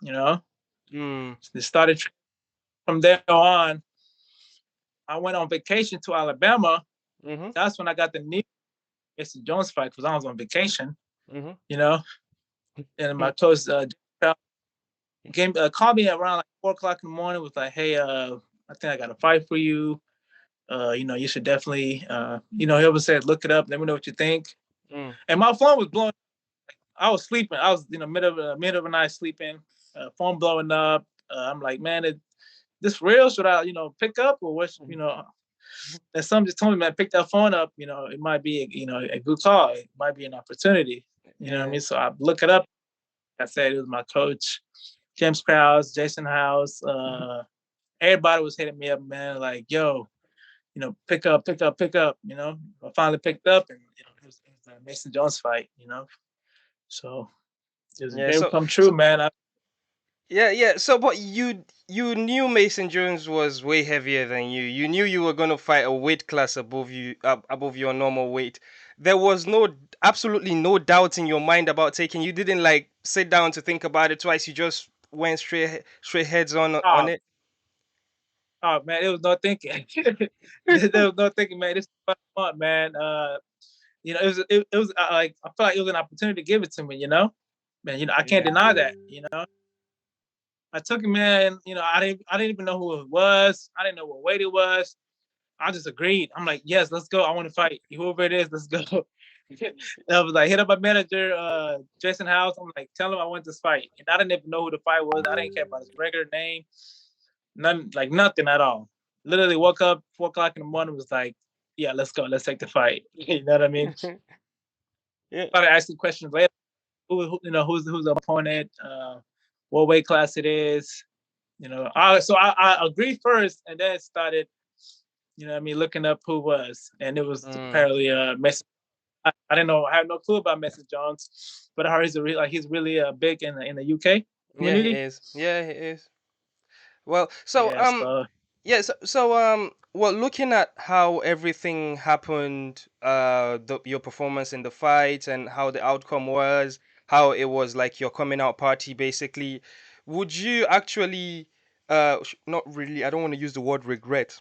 You know, Mm. it started from there on. I went on vacation to Alabama. Mhm. That's when I got the knee Mr. Jones fight because I was on vacation. Mhm. You know, and my coach called me around like 4 o'clock in the morning. Was like, "Hey, I think I got a fight for you. You should definitely, he always said, look it up. Let me know what you think." Mm. And my phone was blowing. I was sleeping. I was, mid of the night sleeping. Phone blowing up. I'm like, man, this real? Should I, pick up or what? And some just told me, man, pick that phone up. It might be, a good call. It might be an opportunity. You know what I Yeah. mean? So I look it up. I said it was my coach, James Krause, Jason House. Everybody was hitting me up, man. Like, yo, pick up, pick up, pick up. I finally picked up, and it was a Mason Jones fight. So it was a Yeah. dream So come true, so man. yeah, yeah. So but you knew Mason Jones was way heavier than you. You knew you were gonna fight a weight class above you, above your normal weight. There was absolutely no doubt in your mind about taking. You didn't like sit down to think about it twice. You just went straight heads on Oh, it. oh man, it was no thinking. There was no thinking, man. This is fun, man. It was like I felt like it was an opportunity to give it to me. Man. I can't Yeah. deny that. I took it, man. I didn't even know who it was. I didn't know what weight it was. I just agreed. I'm like, yes, let's go. I want to fight whoever it is. Let's go. I was like, hit up my manager, Jason House. I'm like, tell him I want this fight, and I didn't even know who the fight was. I didn't care about his regular name, none, like nothing at all. Literally woke up 4 o'clock in the morning. Was like, yeah, let's go. Let's take the fight. You know what I mean? Yeah. Started asking questions later. Who's the opponent? What weight class it is? So I agreed first, and then started. What I mean, looking up who was, and it was Mm. apparently Messi. I didn't know. I had no clue about Messi Jones, but I heard he's really big in the UK Yeah, he community. is. Yeah, he is. Well, so Yeah, so yeah, well, looking at how everything happened, your performance in the fight and how the outcome was, how it was like your coming out party, basically, would you actually, not really, I don't want to use the word regret.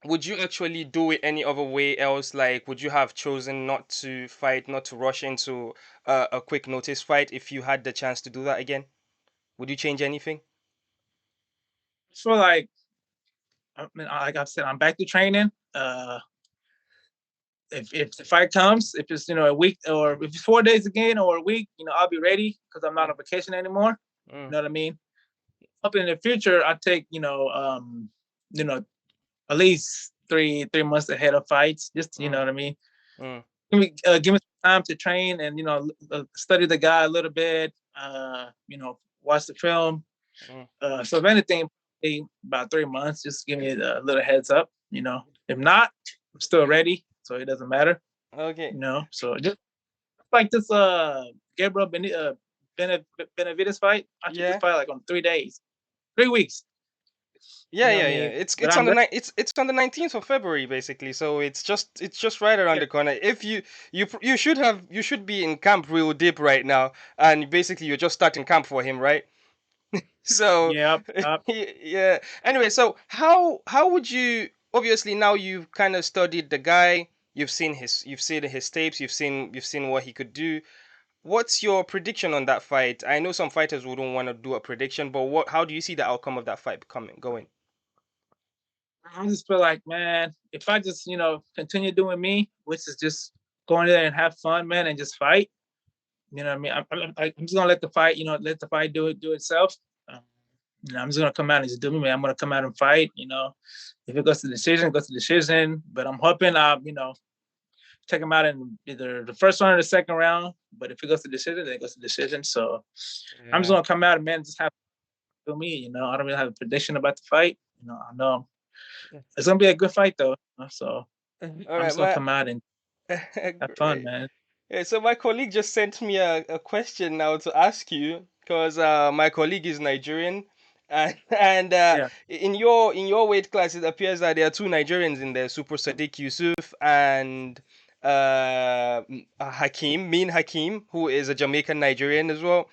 Would you actually do it any other way else? Like, would you have chosen not to fight, not to rush into a quick notice fight if you had the chance to do that again? Would you change anything? I feel like I said, I'm back to training. If the fight comes, if it's a week or if it's 4 days again or a week, I'll be ready because I'm not Mm, on vacation anymore. mm, You know what I mean? Up in the future, I take you know at least three months ahead of fights. Just you know mm, what I mean. mm, Give me some time to train and study the guy a little bit. Watch the film. mm. So if anything, probably about 3 months. Just give me a little heads up. If not, I'm still ready, so it doesn't matter. Okay. So just like this Gabriel Benavides fight, I took this Yeah. fight like on 3 days, 3 weeks. You Yeah, know what I yeah, yeah. mean? It's But it's on I'm the ready. it's on the 19th of February basically. So it's just right around Yeah, the corner. If you should be in camp real deep right now, and basically you're just starting camp for him, right? So yeah, yeah. yeah. Anyway, so how would you, obviously now you've kind of studied the guy, you've seen his tapes, you've seen what he could do. What's your prediction on that fight? I know some fighters wouldn't want to do a prediction, but how do you see the outcome of that fight coming going? I just feel like, man, if I just continue doing me, which is just going there and have fun, man, and just fight. You know what I mean? I'm just gonna let the fight, let the fight do itself. Um, I'm just gonna come out and just do me, man. I'm gonna come out and fight. If it goes to decision, it goes to decision. But I'm hoping take him out in either the first round or the second round. But if it goes to decision, then it goes to decision. So I'm just Yeah. gonna come out and, man, just have to do me. I don't really have a prediction about the fight. I know it's gonna be a good fight though. So All I'm right, just gonna come out and have fun, great. man. Yeah, so my colleague just sent me a question now to ask you because my colleague is Nigerian, and Yeah. in your weight class it appears that there are two Nigerians in there, Super Sadiq Yusuf and Hakim, who is a Jamaican Nigerian as well.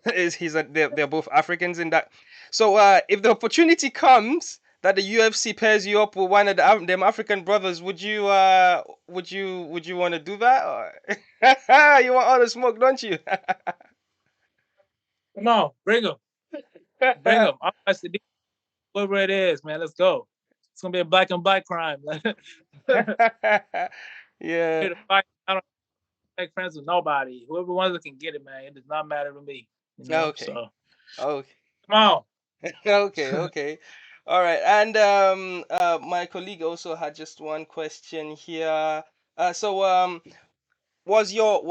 They're both Africans in that. So if the opportunity comes that the UFC pairs you up with one of them African brothers, would you want to do that? Or you want all the smoke, don't you? Come on, bring them, bring them. Whatever it is, man. Let's go. It's gonna be a black and black crime. Yeah. Here to fight. I don't make friends with nobody. Whoever wants it can get it, man. It does not matter to me. Okay. So Okay. come on. Okay, okay. All right. And my colleague also had just one question here. So was your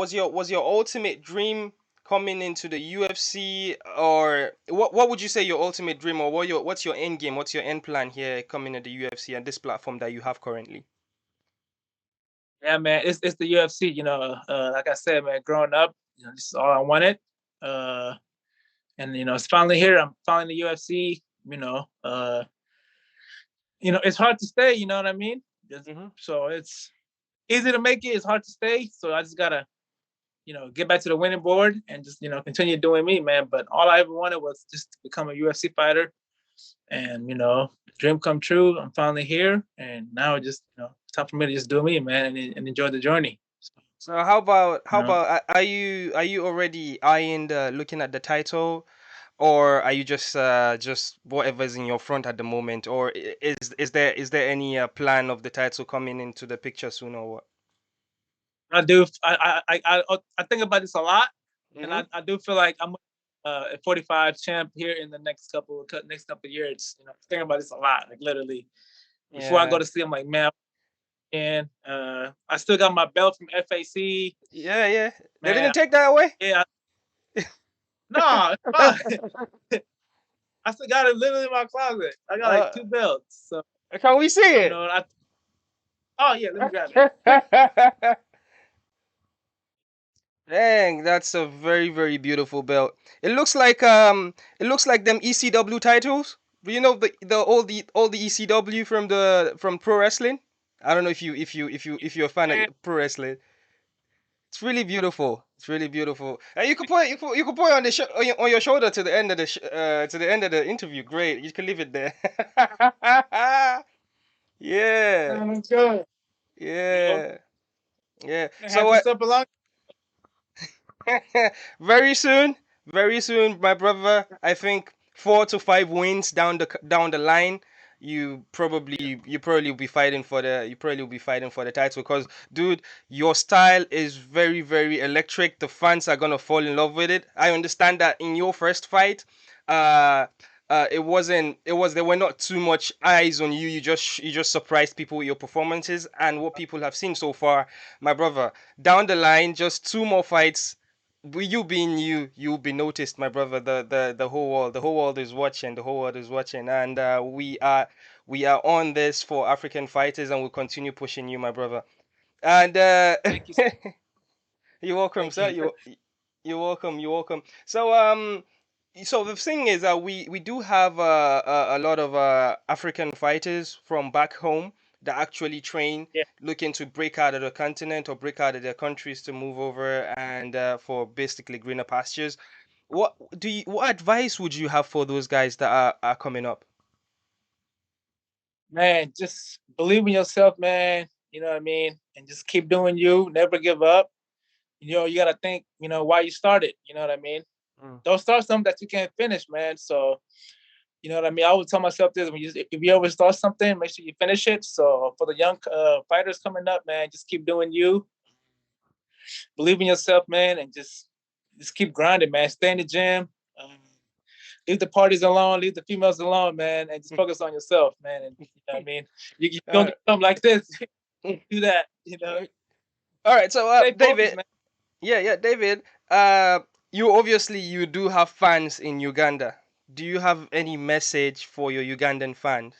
ultimate dream coming into the UFC, or what would you say your ultimate dream, or what's your end game, what's your end plan here coming to the UFC and this platform that you have currently? Yeah, man. It's the UFC. Like I said, man. Growing up, this is all I wanted. Uh, and it's finally here. I'm finally in the UFC. It's hard to stay. You know what I mean? Hmm. So it's easy to make it. It's hard to stay. So I just gotta get back to the winning board and just, continue doing me, man. But all I ever wanted was just to become a UFC fighter. And, dream come true. I'm finally here. And now it's just, it's time for me to just do me, man, and enjoy the journey. So, So how about you how know, about are you already eyeing looking at the title, or are you just whatever's in your front at the moment, or is there any plan of the title coming into the picture soon or what? I do. I think about this a lot. And Hmm. I do feel like I'm a 45 champ here in the next couple of years. Thinking about this a lot, like literally. Before I go Yeah. to sleep, I'm like, man, and I still got my belt from FAC, Yeah, yeah. They man. didn't take that away? Yeah, no, it's fine. I still got it literally in my closet. I got like Uh, two belts. So can we see you it? know, I oh yeah, let me grab it. Dang, that's a very, very beautiful belt. It looks like them ECW titles. You know the ECW from pro wrestling? I don't know if you're a fan of Man, pro wrestling. It's really beautiful. It's really beautiful. And you can put it on on your shoulder to the end of the interview. Great. You can leave it there. Yeah. let's go. You know, Yeah. Yeah. have So to step along. very soon, very soon, my brother. I think 4 to 5 wins down the line. You probably will be fighting for the title because, dude, your style is very, very electric. The fans are gonna fall in love with it. I understand that in your first fight, uh there were not too much eyes on you. You just surprised people with your performances and what people have seen so far, my brother. Down the line, just 2 more fights, you being you'll be noticed, my brother. The whole world is watching. The whole world is watching, and we are on this for African fighters, and we'll continue pushing you, my brother. And Thank you. So you're welcome, Thank sir. you. You're welcome. You're welcome. So the thing is that we do have a lot of African fighters from back home that actually train, Yeah, looking to break out of the continent or break out of their countries to move over and for basically greener pastures. What advice would you have for those guys that are coming up? man, just believe in yourself, man. You know what I mean, and just keep doing you. Never give up. You gotta think. Why you started. You know what I mean. Mm. Don't start something that you can't finish, man. So you know what I mean? I would tell myself this: if you ever start something, make sure you finish it. So for the young fighters coming up, man, just keep doing you, believe in yourself, man, and just keep grinding, man. Stay in the gym, leave the parties alone, leave the females alone, man, and just focus on yourself, man. And you know what I mean? You don't Uh, do something like this, do that, you know. all right, so Stay focused, David, man. yeah, yeah, David. You do have fans in Uganda. Do you have any message for your Ugandan fans?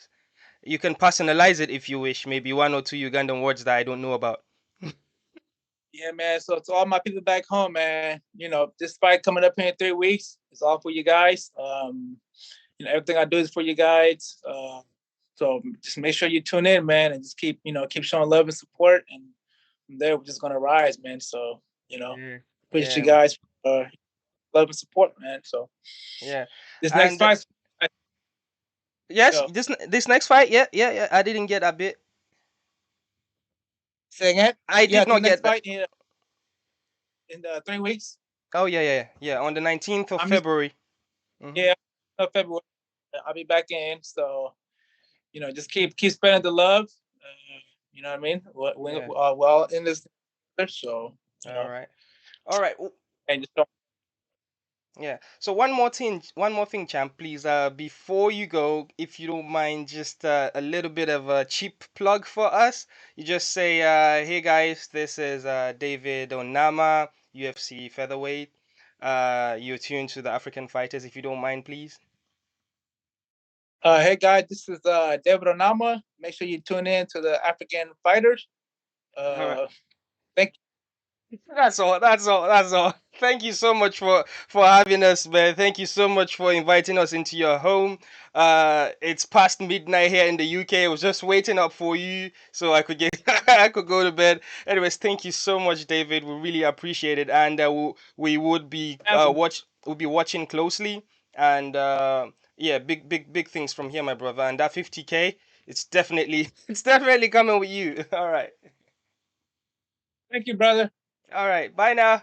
You can personalize it if you wish, maybe one or two Ugandan words that I don't know about. Yeah, man. So to all my people back home, man, this fight coming up here in 3 weeks, it's all for you guys. Everything I do is for you guys. So just make sure you tune in, man, and just keep showing love and support. And from there we're just gonna rise, man. So Yeah, appreciate you yeah, guys for love and support, man. So yeah. this next And fight, yes, yo, this next fight, yeah, yeah, yeah. I didn't get a bit. say again. I Yeah, did the not next get that. fight in 3 weeks. Oh yeah, yeah, yeah. Yeah, on the 19th of I'm just February. Hmm. yeah, February. I'll be back in. So just keep spreading the love. You know what I mean? Yeah. We're all in this together, so All right. All right. and just don't. Yeah. So one more thing, champ, please. Before you go, if you don't mind, just a little bit of a cheap plug for us. You just say, "Hey guys, this is David Onama, UFC featherweight. You're tuned to the African Fighters. If you don't mind, please." Hey guys, this is David Onama. Make sure you tune in to the African Fighters. All right. Uh, thank That's all. That's all. That's all. Thank you so much for having us, man. Thank you so much for inviting us into your home. It's past midnight here in the UK. I was just waiting up for you so I could get I could go to bed. Anyways, thank you so much, David. We really appreciate it, and we would be you. we'll be watching closely, and yeah, big things from here, my brother. And that 50K, it's definitely it's definitely coming with you. All right. Thank you, brother. All right. Bye now.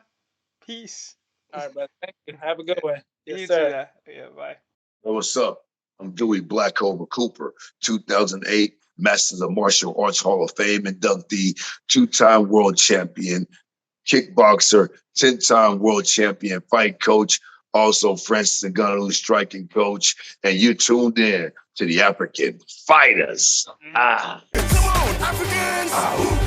Peace. All right, brother. Thank you. Have a good Yeah. one. Yes, You too, sir. now. Yeah, bye. What's up? I'm Dewey Blackover Cooper, 2008 Masters of Martial Arts Hall of Fame inductee, two-time world champion, kickboxer, 10-time world champion, fight coach, also Francis Ngannou striking coach, and you tuned in to the African Fighters. Ah. Come on, Africans!